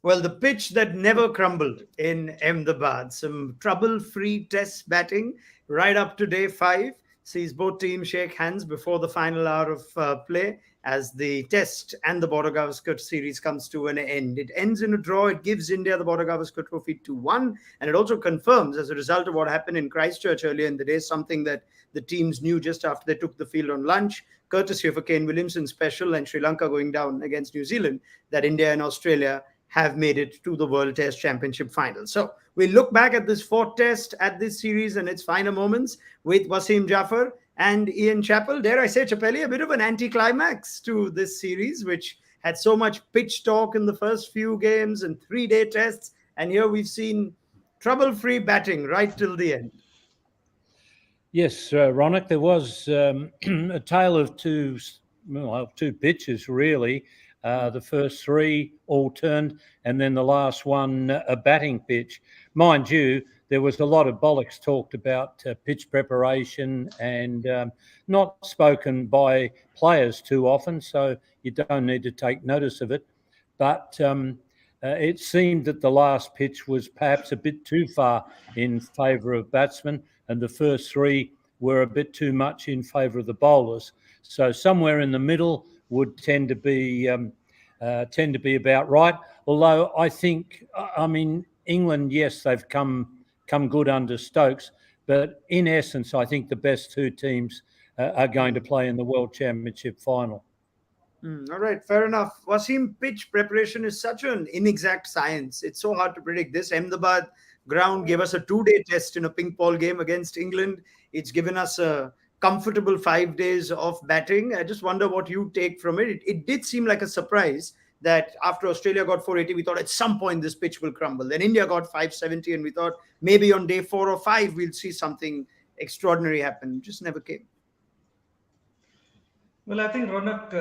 Well, the pitch that never crumbled in Ahmedabad. Some trouble-free test batting right up to day five. Sees both teams shake hands before the final hour of play as the test and the Border Gavaskar series comes to an end. It ends in a draw. It gives India the Border Gavaskar trophy 2-1. And it also confirms, as a result of what happened in Christchurch earlier in the day, something that the teams knew just after they took the field on lunch, courtesy of a Kane Williamson special and Sri Lanka going down against New Zealand, that India and Australia have made it to the World Test Championship final. So we look back at this fourth test, at this series and its finer moments with Wasim Jaffer and Ian Chappell. Dare I say, Chappelli, a bit of an anticlimax to this series, which had so much pitch talk in the first few games and 3-day tests. And here we've seen trouble-free batting right till the end. Yes, Raunak, there was a tale of two pitches, really. The first three all turned, and then the last one a batting pitch. Mind you, there was a lot of bollocks talked about pitch preparation and not spoken by players too often, so you don't need to take notice of it. But it seemed that the last pitch was perhaps a bit too far in favour of batsmen, and the first three were a bit too much in favour of the bowlers. So somewhere in the middle would tend to be about right. Although I think, England, yes, they've come good under Stokes, but in essence, I think the best two teams are going to play in the World Championship final. All right, fair enough. Wasim, pitch preparation is such an inexact science. It's so hard to predict. This Ahmedabad ground gave us a 2-day test in a pink ball game against England. It's given us a comfortable 5 days of batting. I just wonder what you take from it. It did seem like a surprise that after Australia got 480, we thought at some point this pitch will crumble. Then India got 570, and we thought maybe on day 4 or 5 we'll see something extraordinary happen. It just never came. Well, I think Raunak,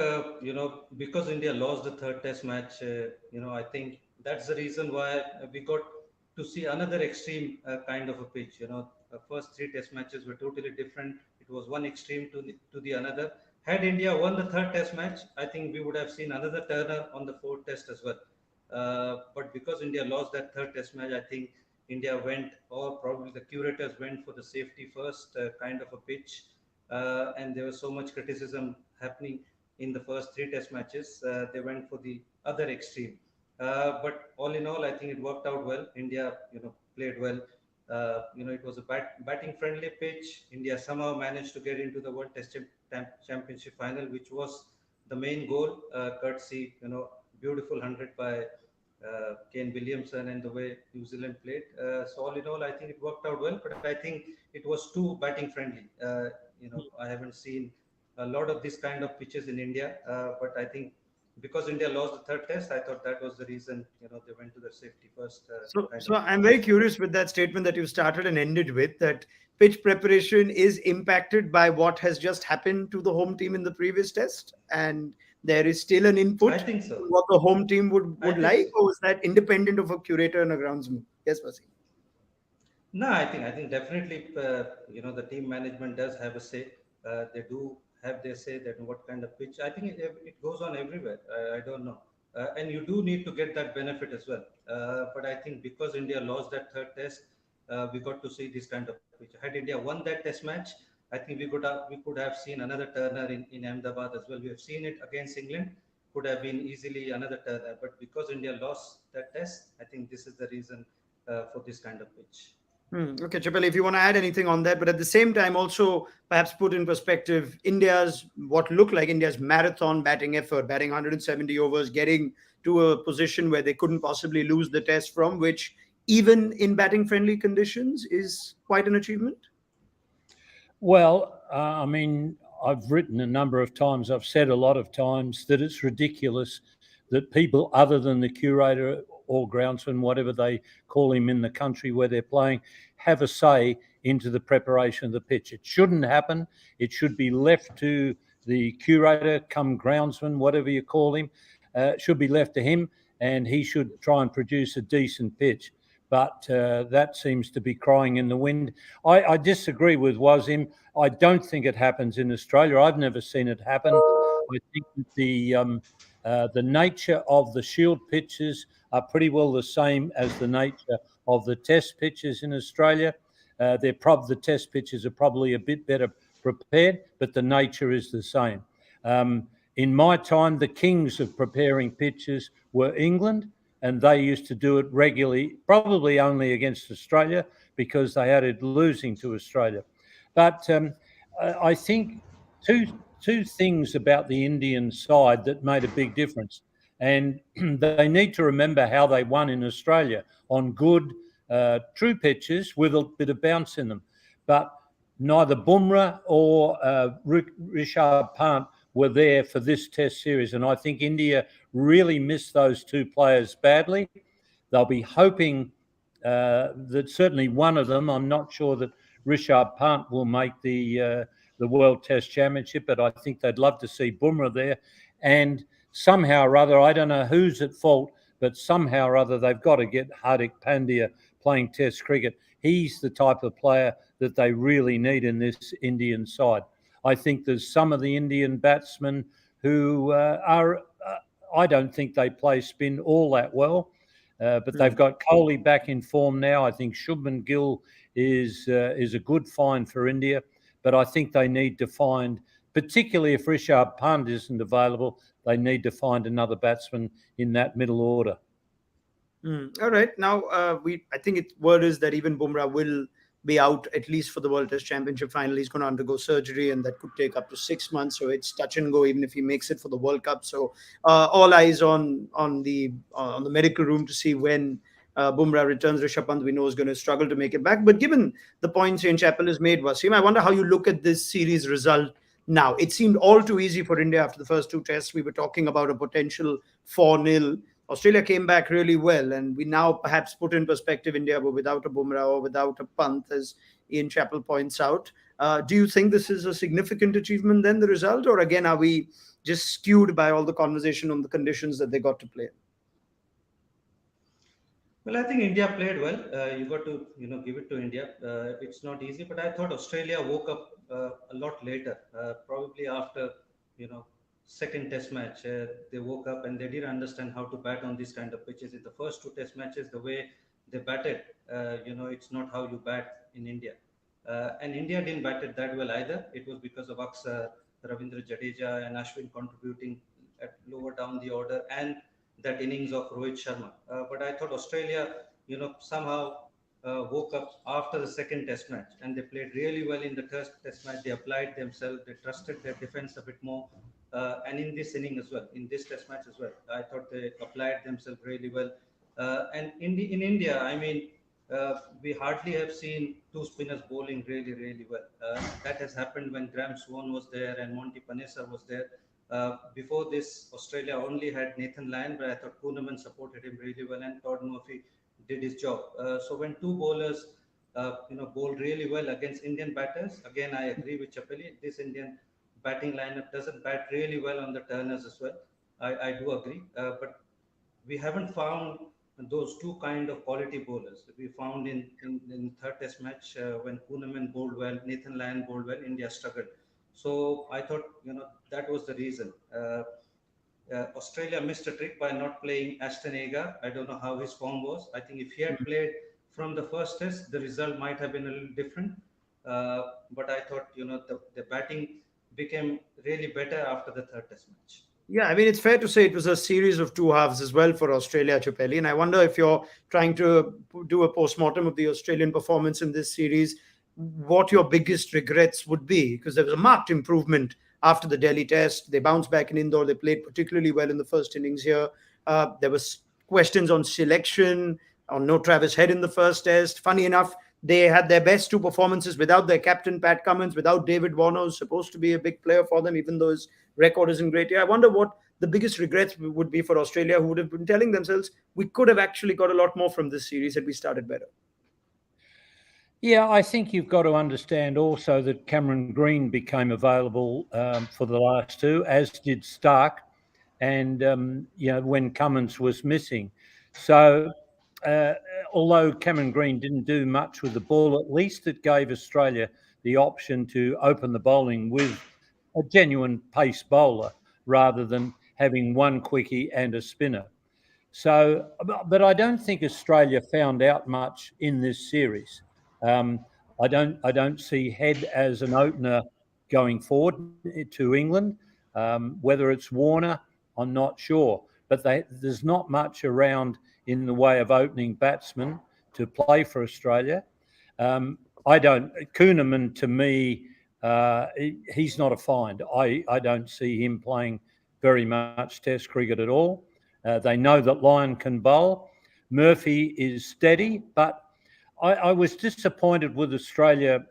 because India lost the third test match, I think that's the reason why we got to see another extreme kind of a pitch. The first 3 test matches were totally different. It was one extreme to the another. Had India won the third test match, I think we would have seen another turner on the fourth test as well. But because India lost that third test match, I think India went, or probably the curators went for the safety first kind of a pitch. And there was so much criticism happening in the first 3 test matches. They went for the other extreme. But all in all, I think it worked out well. India, played well. It was a batting friendly pitch. India somehow managed to get into the World Test Championship final, which was the main goal, courtesy, beautiful 100 by Kane Williamson and the way New Zealand played. So all in all, I think it worked out well, but I think it was too batting friendly. I haven't seen a lot of this kind of pitches in India, but I think because India lost the third test, I thought that was the reason, they went to the safety first. So I'm very curious with that statement that you started and ended with, that pitch preparation is impacted by what has just happened to the home team in the previous test, and there is still an input. I think so. What the home team would like, or is that independent of a curator and a groundsman? Yes, Wasim. No, I think definitely, the team management does have a say. They do have their say that what kind of pitch. I think it goes on everywhere. I don't know. And you do need to get that benefit as well. But I think because India lost that third test, we got to see this kind of pitch. Had India won that test match, I think we could have seen another turner in Ahmedabad as well. We have seen it against England. Could have been easily another turner. But because India lost that test, I think this is the reason for this kind of pitch. Okay, Chappell, if you want to add anything on that, but at the same time also perhaps put in perspective what looked like India's marathon batting effort, batting 170 overs, getting to a position where they couldn't possibly lose the test from, which even in batting friendly conditions is quite an achievement. Well, I've written a number of times, I've said a lot of times that it's ridiculous that people other than the curator or groundsman, whatever they call him in the country where they're playing, have a say into the preparation of the pitch. It shouldn't happen. It should be left to the curator, come groundsman, whatever you call him. It should be left to him, and he should try and produce a decent pitch. But that seems to be crying in the wind. I disagree with Wasim. I don't think it happens in Australia. I've never seen it happen. I think the nature of the Shield pitches are pretty well the same as the nature of the Test pitches in Australia. The Test pitches are probably a bit better prepared, but the nature is the same. In my time, the kings of preparing pitches were England, and they used to do it regularly, probably only against Australia because they added losing to Australia. But I think two things about the Indian side that made a big difference, and they need to remember how they won in Australia on good, true pitches with a bit of bounce in them. But neither Bumrah or Rishabh Pant were there for this Test series, and I think India really missed those two players badly. They'll be hoping that certainly one of them, I'm not sure that Rishabh Pant will make the World Test Championship, but I think they'd love to see Bumrah there. And somehow or other, I don't know who's at fault, but somehow or other they've got to get Hardik Pandya playing Test cricket. He's the type of player that they really need in this Indian side. I think there's some of the Indian batsmen who I don't think they play spin all that well. But they've got Kohli back in form now. I think Shubman Gill is a good find for India, but I think they need to find, particularly if Rishabh Pant isn't available, they need to find another batsman in that middle order. All right. Now, I think word is that even Bumrah will be out at least for the World Test Championship final. He's going to undergo surgery, and that could take up to 6 months. So it's touch and go, even if he makes it for the World Cup. So all eyes on the medical room to see when Bumrah returns. Rishabh Pant, we know, is going to struggle to make it back. But given the points Ian Chappell has made, Wasim, I wonder how you look at this series result now. It seemed all too easy for India after the first two tests. We were talking about a potential 4-0. Australia came back really well, and we now perhaps put in perspective India were without a Bumrah or without a Pant, as Ian Chappell points out. Do you think this is a significant achievement then, the result, or again, are we just skewed by all the conversation on the conditions that they got to play? Well, I think India played well. You got to, give it to India. It's not easy, but I thought Australia woke up a lot later, probably after, second test match. They woke up and they didn't understand how to bat on these kind of pitches. In the first two test matches, the way they batted, it's not how you bat in India. And India didn't bat it that well either. It was because of Akshar, Ravindra Jadeja and Ashwin contributing at lower down the order, and that innings of Rohit Sharma. But I thought Australia, somehow woke up after the second test match, and they played really well in the first test match. They applied themselves. They trusted their defense a bit more. And in this inning as well, in this test match as well, I thought they applied themselves really well. And in India, I mean, we hardly have seen two spinners bowling really, really well. That has happened when Graham Swan was there and Monty Panesar was there. Before this, Australia only had Nathan Lyon, but I thought Poonam supported him really well, and Todd Murphy did his job. So when two bowlers, bowl really well against Indian batters, again I agree with Chappell. This Indian batting lineup doesn't bat really well on the turners as well. I do agree, but we haven't found those two kind of quality bowlers. We found in third test match when Poonam bowled well, Nathan Lyon bowled well, India struggled. So I thought, that was the reason. Australia missed a trick by not playing Ashton Agar. I don't know how his form was. I think if he had played from the first test, the result might have been a little different. But I thought, the batting became really better after the third test match. Yeah, I mean, it's fair to say it was a series of two halves as well for Australia, Chappell. And I wonder if you're trying to do a post-mortem of the Australian performance in this series, what your biggest regrets would be, because there was a marked improvement after the Delhi test. They bounced back in Indore. They played particularly well in the first innings here. There was questions on selection, on no Travis Head in the first test. Funny enough, they had their best two performances without their captain, Pat Cummins, without David Warner, who's supposed to be a big player for them, even though his record isn't great here. I wonder what the biggest regrets would be for Australia, who would have been telling themselves, we could have actually got a lot more from this series had we started better. Yeah, I think you've got to understand also that Cameron Green became available for the last two, as did Stark, and when Cummins was missing. So although Cameron Green didn't do much with the ball, at least it gave Australia the option to open the bowling with a genuine pace bowler. rather than having one quickie and a spinner. So, but I don't think Australia found out much in this series. Um, I don't see Head as an opener going forward to England. Whether it's Warner, I'm not sure. But there's not much around in the way of opening batsmen to play for Australia. I don't. Kuhneman, to me, he's not a find. I don't see him playing very much Test cricket at all. They know that Lyon can bowl. Murphy is steady, but I was disappointed with Australia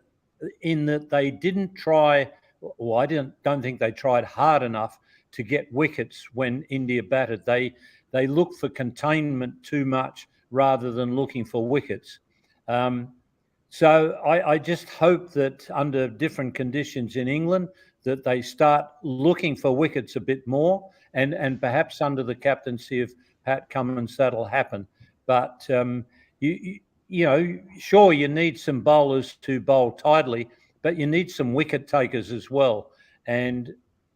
in that they didn't try. Well, don't think they tried hard enough to get wickets when India batted. They looked for containment too much rather than looking for wickets. So I just hope that under different conditions in England that they start looking for wickets a bit more, and perhaps under the captaincy of Pat Cummins that'll happen. But sure, you need some bowlers to bowl tidily, but you need some wicket takers as well. And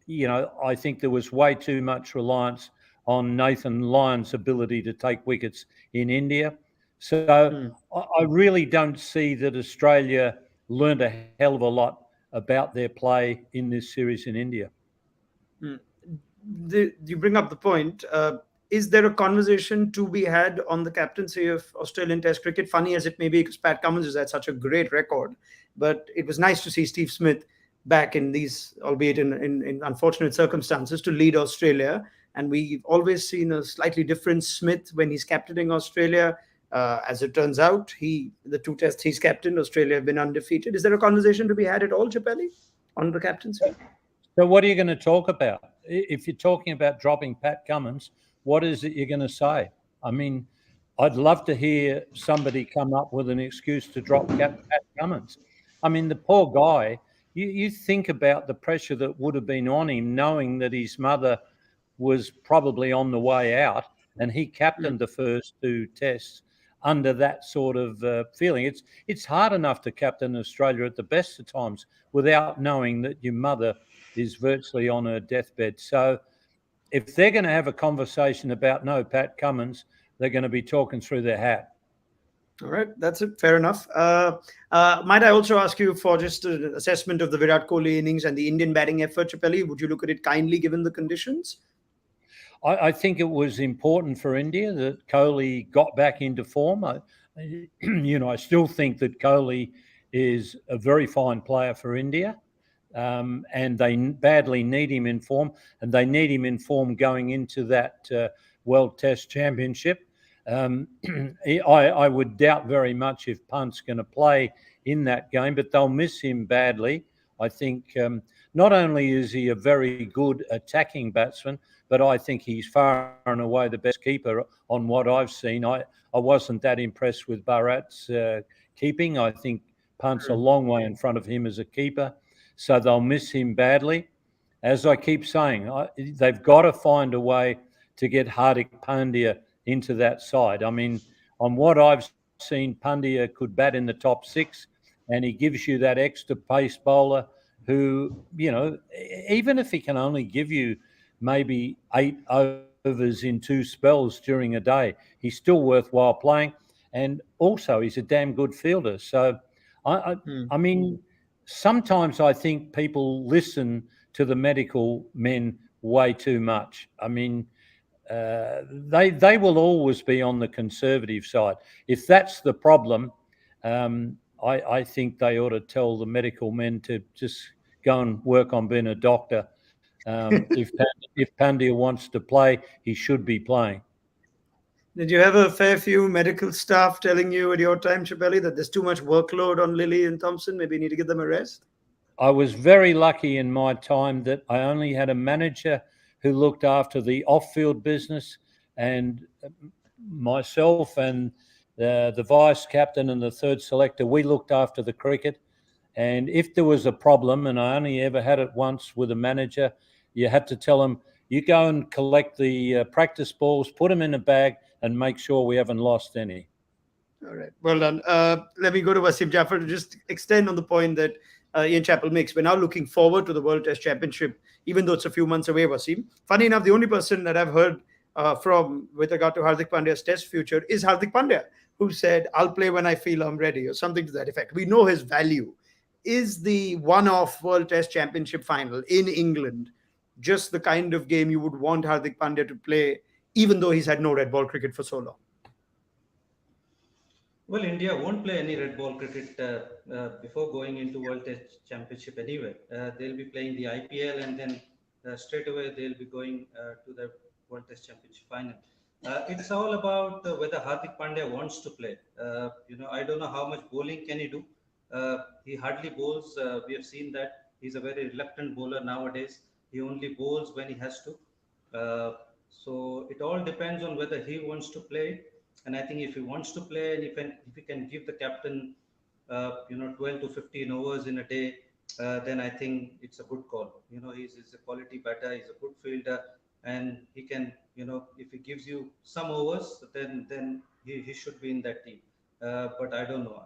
I think there was way too much reliance on Nathan Lyon's ability to take wickets in India. So I really don't see that Australia learned a hell of a lot about their play in this series in India. You bring up the point. Is there a conversation to be had on the captaincy of Australian Test cricket? Funny as it may be, because Pat Cummins has had such a great record, but it was nice to see Steve Smith back in these, albeit in unfortunate circumstances, to lead Australia. And we've always seen a slightly different Smith when he's captaining Australia. As it turns out, the two tests he's captained, Australia have been undefeated. Is there a conversation to be had at all, Chappelli, on the captaincy? So what are you going to talk about? If you're talking about dropping Pat Cummins, what is it you're going to say? I mean, I'd love to hear somebody come up with an excuse to drop Pat Cummins. I mean, the poor guy, you think about the pressure that would have been on him knowing that his mother was probably on the way out and he captained the first two tests under that sort of feeling. It's hard enough to captain Australia at the best of times without knowing that your mother is virtually on her deathbed. So if they're going to have a conversation about no Pat Cummins, they're going to be talking through their hat. All right, that's it. Fair enough. Might I also ask you for just an assessment of the Virat Kohli innings and the Indian batting effort, Chappelli? Would you look at it kindly given the conditions? I think it was important for India that Kohli got back into form. I still think that Kohli is a very fine player for India, and they badly need him in form, and they need him in form going into that World Test Championship. I would doubt very much if Pant's going to play in that game, but they'll miss him badly. I think not only is he a very good attacking batsman, but I think he's far and away the best keeper on what I've seen. I wasn't that impressed with Bharat's keeping. I think Pant's a long way in front of him as a keeper, so they'll miss him badly. As I keep saying, they've got to find a way to get Hardik Pandya into that side. I mean, on what I've seen, Pandya could bat in the top six, and he gives you that extra pace bowler who, even if he can only give you maybe 8 overs in 2 spells during a day, he's still worthwhile playing. And also, he's a damn good fielder. So, I mean, sometimes I think people listen to the medical men way too much. I mean, they will always be on the conservative side. If that's the problem, I think they ought to tell the medical men to just go and work on being a doctor. If Pandya wants to play, he should be playing. Did you have a fair few medical staff telling you at your time, Chappelli, that there's too much workload on Lilly and Thompson? Maybe you need to give them a rest? I was very lucky in my time that I only had a manager who looked after the off-field business, and myself and the vice captain and the third selector, we looked after the cricket. And if there was a problem, and I only ever had it once with a manager, you had to tell him, you go and collect the practice balls, put them in a bag, and make sure we haven't lost any. All right. Well done. Let me go to Wasim Jaffer to just extend on the point that Ian Chappell makes. We're now looking forward to the World Test Championship, even though it's a few months away, Wasim. Funny enough, the only person that I've heard from with regard to Hardik Pandya's Test future is Hardik Pandya, who said, "I'll play when I feel I'm ready," or something to that effect. We know his value. Is the one-off World Test Championship final in England just the kind of game you would want Hardik Pandya to play, even though he's had no red ball cricket for so long? Well, India won't play any red ball cricket before going into World Test Championship anyway. They'll be playing the IPL, and then straight away they'll be going to the World Test Championship final. It's all about whether Hardik Pandya wants to play. I don't know how much bowling can he do. He hardly bowls. We have seen that he's a very reluctant bowler nowadays. He only bowls when he has to. So it all depends on whether he wants to play. And I think if he wants to play, and if he can give the captain, 12 to 15 overs in a day, then I think it's a good call. He's a quality batter, he's a good fielder, and he can, if he gives you some overs, then he should be in that team. But I don't know.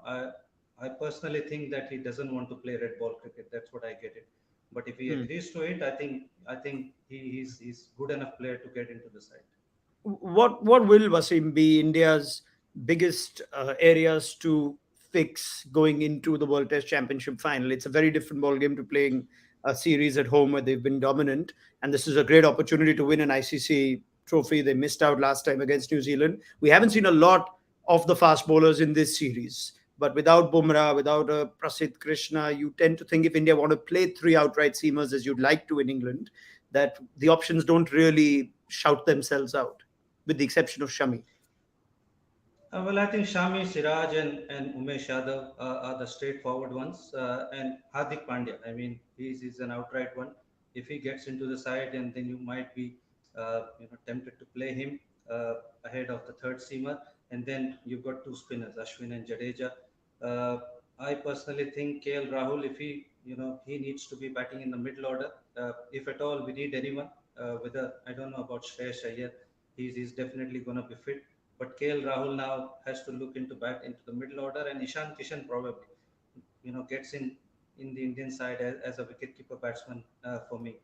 I personally think that he doesn't want to play red ball cricket. That's what I get it. But if he agrees to it, I think he's good enough player to get into the side. What will, Wasim, be India's biggest areas to fix going into the World Test Championship final? It's a very different ball game to playing a series at home where they've been dominant, and this is a great opportunity to win an ICC trophy. They missed out last time against New Zealand. We haven't seen a lot of the fast bowlers in this series, but without Bumrah, without a Prasidh Krishna, you tend to think if India want to play three outright seamers as you'd like to in England, that the options don't really shout themselves out, with the exception of Shami. Well, I think Shami, Siraj, and Umesh Yadav are the straightforward ones, and Hardik Pandya. I mean, he's an outright one. If he gets into the side, and then you might be, tempted to play him ahead of the third seamer, and then you've got two spinners, Ashwin and Jadeja. Uh, I personally think KL Rahul, if he needs to be batting in the middle order, if at all we need anyone. Whether I don't know about Shreyash Iyer, he's definitely going to be fit. But KL Rahul now has to look into the middle order, and Ishan Kishan probably, gets in the Indian side as a wicketkeeper batsman for me.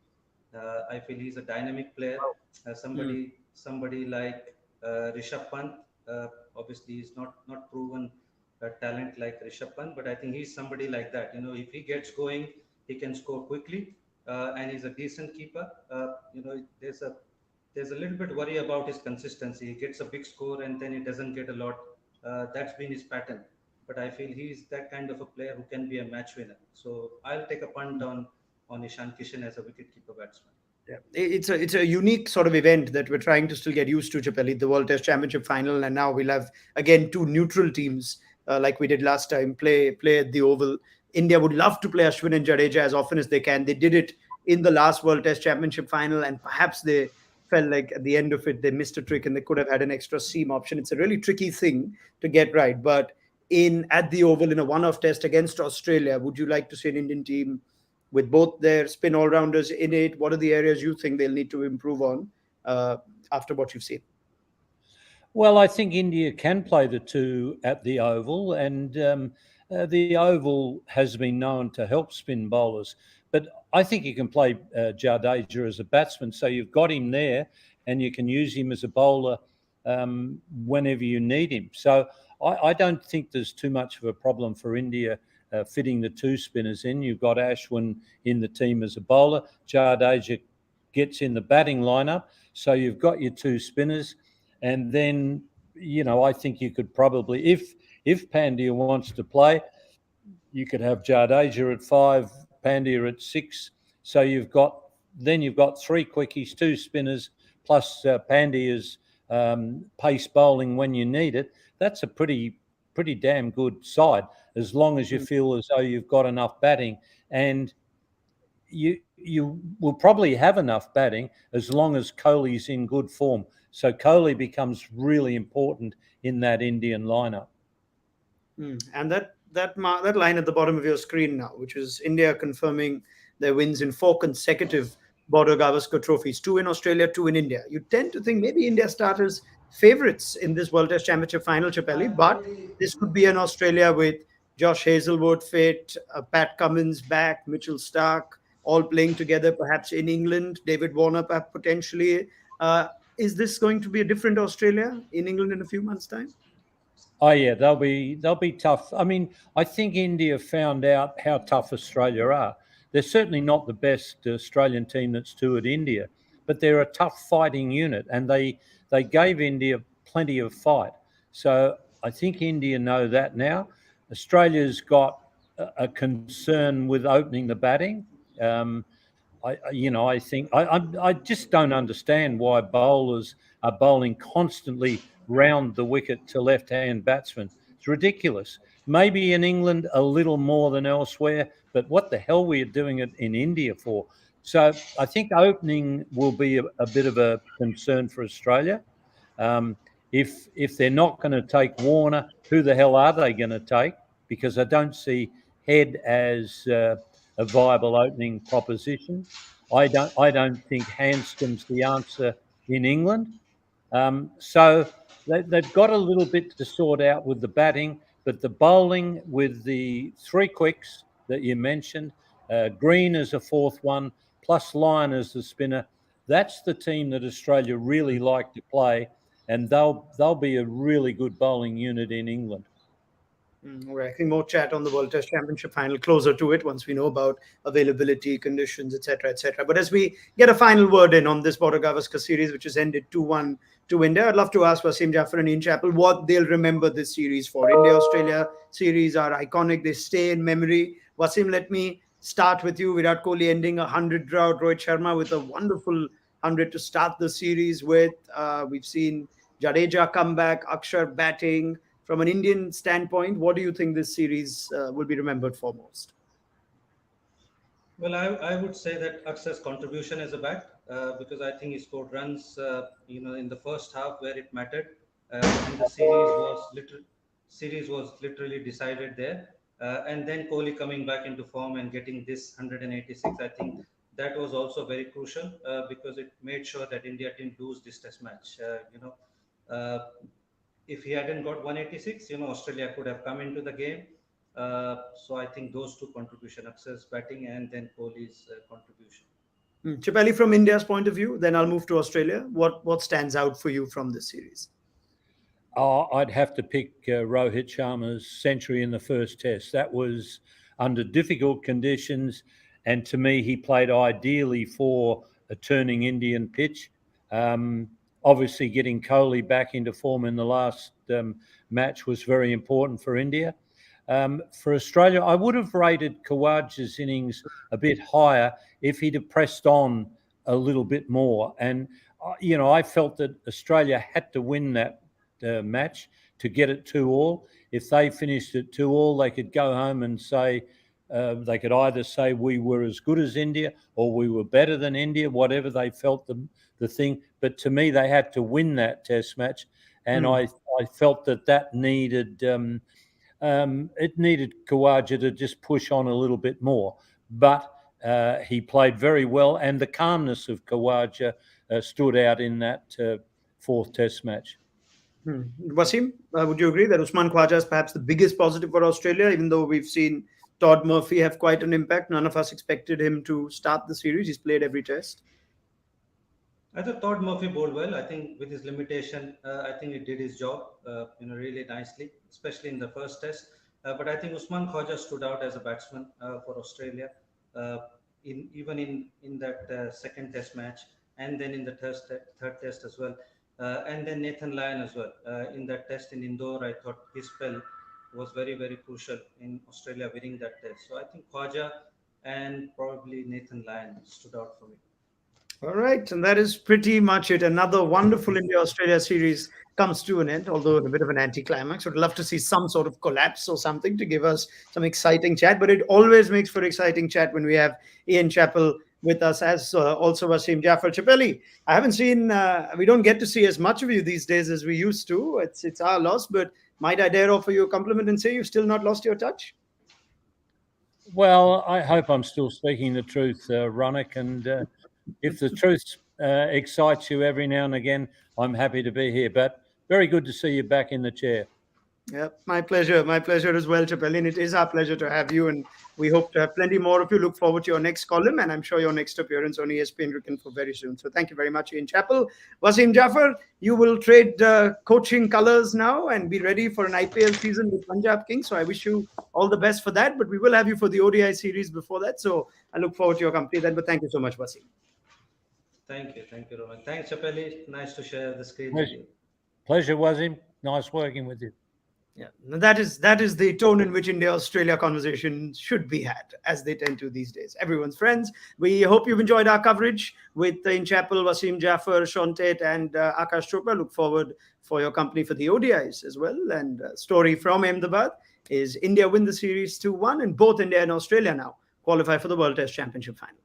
I feel he's a dynamic player. Hmm. Somebody like Rishabh Pant. Obviously, he's not proven talent like Rishabh Pant, but I think he's somebody like that. If he gets going, he can score quickly, and he's a decent keeper. There's a little bit worry about his consistency. He gets a big score and then he doesn't get a lot. That's been his pattern. But I feel he's that kind of a player who can be a match winner. So I'll take a punt on Ishan Kishan as a wicketkeeper batsman. Yeah, it's a unique sort of event that we're trying to still get used to, Chappelli, the World Test Championship final, and now we'll have again two neutral teams like we did last time play at the Oval. India would love to play Ashwin and Jadeja as often as they can. They did it in the last World Test Championship final, and perhaps they felt like at the end of it they missed a trick and they could have had an extra seam option. It's a really tricky thing to get right, but in at the Oval in a one-off test against Australia, would you like to see an Indian team with both their spin all rounders in it? What are the areas you think they'll need to improve on uh, after what you've seen? Well, I think India can play the two at the Oval, and the Oval has been known to help spin bowlers. But I think you can play Jadeja as a batsman, so you've got him there, and you can use him as a bowler whenever you need him. So I don't think there's too much of a problem for India fitting the two spinners in. You've got Ashwin in the team as a bowler. Jadeja gets in the batting lineup, so you've got your two spinners. And then, I think you could probably, if Pandya wants to play, you could have Jadeja at 5, Pandya at 6. So you've got three quickies, two spinners, plus Pandya's pace bowling when you need it. That's a pretty damn good side, as long as you feel as though you've got enough batting. And you will probably have enough batting as long as Kohli's in good form. So Kohli becomes really important in that Indian lineup. And that line at the bottom of your screen now, which is India confirming their wins in four consecutive Border Gavaskar trophies, two in Australia, two in India. You tend to think maybe India start as favourites in this World Test Championship final, Chappelli, but this could be an Australia with Josh Hazelwood fit, Pat Cummins back, Mitchell Stark, all playing together, perhaps in England, David Warner potentially. Is this going to be a different Australia in England in a few months' time? Oh yeah, they'll be tough. I mean, I think India found out how tough Australia are. They're certainly not the best Australian team that's toured India, but they're a tough fighting unit, and they gave India plenty of fight. So I think India know that now. Australia's got a concern with opening the batting. I think I just don't understand why bowlers are bowling constantly round the wicket to left-hand batsmen. It's ridiculous. Maybe in England a little more than elsewhere, but what the hell were you doing it in India for? So I think opening will be a bit of a concern for Australia. Um, if they're not going to take Warner, who the hell are they going to take? Because I don't see Head as a viable opening proposition. I don't think Handscomb's the answer in England. So they've got a little bit to sort out with the batting, but the bowling with the three quicks that you mentioned, Green as a fourth one, plus Lyon as the spinner, that's the team that Australia really like to play, and they'll be a really good bowling unit in England. We're actually more chat on the World Test Championship final closer to it once we know about availability, conditions, etc., etc. But as we get a final word in on this Border Gavaskar series, which has ended 2-1 to India, I'd love to ask Wasim Jaffer and Ian Chappell what they'll remember this series for. India-Australia series are iconic. They stay in memory. Wasim, let me start with you. Virat Kohli ending a 100 drought. Rohit Sharma with a wonderful 100 to start the series with. We've seen Jadeja come back, Akshar batting. From an Indian standpoint, what do you think this series will be remembered for most? Well, I would say that Akshar's contribution as a bat, because I think he scored runs, in the first half where it mattered, and the series was literally decided there. And then Kohli coming back into form and getting this 186, I think that was also very crucial, because it made sure that India didn't lose this Test match. Uh, if he hadn't got 186, Australia could have come into the game. So I think those two contribution, Akshar's batting and then Kohli's contribution. Chappelli, from India's point of view, then I'll move to Australia. What stands out for you from this series? I'd have to pick Rohit Sharma's century in the first test. That was under difficult conditions, and to me, he played ideally for a turning Indian pitch. Um, Obviously, getting Kohli back into form in the last match was very important for India. For Australia, I would have rated Khawaja's innings a bit higher if he'd have pressed on a little bit more. And, I felt that Australia had to win that match to get it 2-all. If they finished at 2-all, they could go home and say, they could either say we were as good as India or we were better than India, whatever they felt the thing. But to me, they had to win that Test match, and I felt that needed it needed Khawaja to just push on a little bit more. But he played very well, and the calmness of Khawaja stood out in that fourth Test match. Wasim, would you agree that Usman Khawaja is perhaps the biggest positive for Australia, even though we've seen Todd Murphy have quite an impact? None of us expected him to start the series. He's played every test. I thought Todd Murphy bowled well. I think with his limitation, I think he did his job, really nicely, especially in the first test. But I think Usman Khawaja stood out as a batsman for Australia, uh, even in that second test match, and then in the third test as well, and then Nathan Lyon as well. In that test in Indore, I thought his spell was very, very crucial in Australia winning that test. So I think Khawaja and probably Nathan Lyon stood out for me. All right, and that is pretty much it. Another wonderful India-Australia series comes to an end, although a bit of an anticlimax. Would love to see some sort of collapse or something to give us some exciting chat. But it always makes for exciting chat when we have Ian Chappell with us, as also Wasim Jaffer. Chappelli, I haven't seen. We don't get to see as much of you these days as we used to. It's our loss, but might I dare offer you a compliment and say you've still not lost your touch? Well, I hope I'm still speaking the truth, Raunak, and if the truth excites you every now and again, I'm happy to be here. But very good to see you back in the chair. Yeah, my pleasure. My pleasure as well, Chappell. And it is our pleasure to have you. And we hope to have plenty more of you. Look forward to your next column. And I'm sure your next appearance on ESPN Cricket for very soon. So thank you very much, Ian Chappell. Wasim Jaffer, you will trade coaching colors now and be ready for an IPL season with Punjab Kings. So I wish you all the best for that. But we will have you for the ODI series before that. So I look forward to your company then. But thank you so much, Wasim. Thank you, Ronak. Thanks, Chappelli. Nice to share the screen with Pleasure, you. pleasure was him. Nice working with you. Yeah, that is the tone in which India-Australia conversation should be had, as they tend to these days. Everyone's friends. We hope you've enjoyed our coverage with in Chappell, Wasim Jaffer, Sean Tate, and Akash Chopra. Look forward for your company for the ODIs as well. And story from Ahmedabad is India win the series 2-1, and both India and Australia now qualify for the World Test Championship final.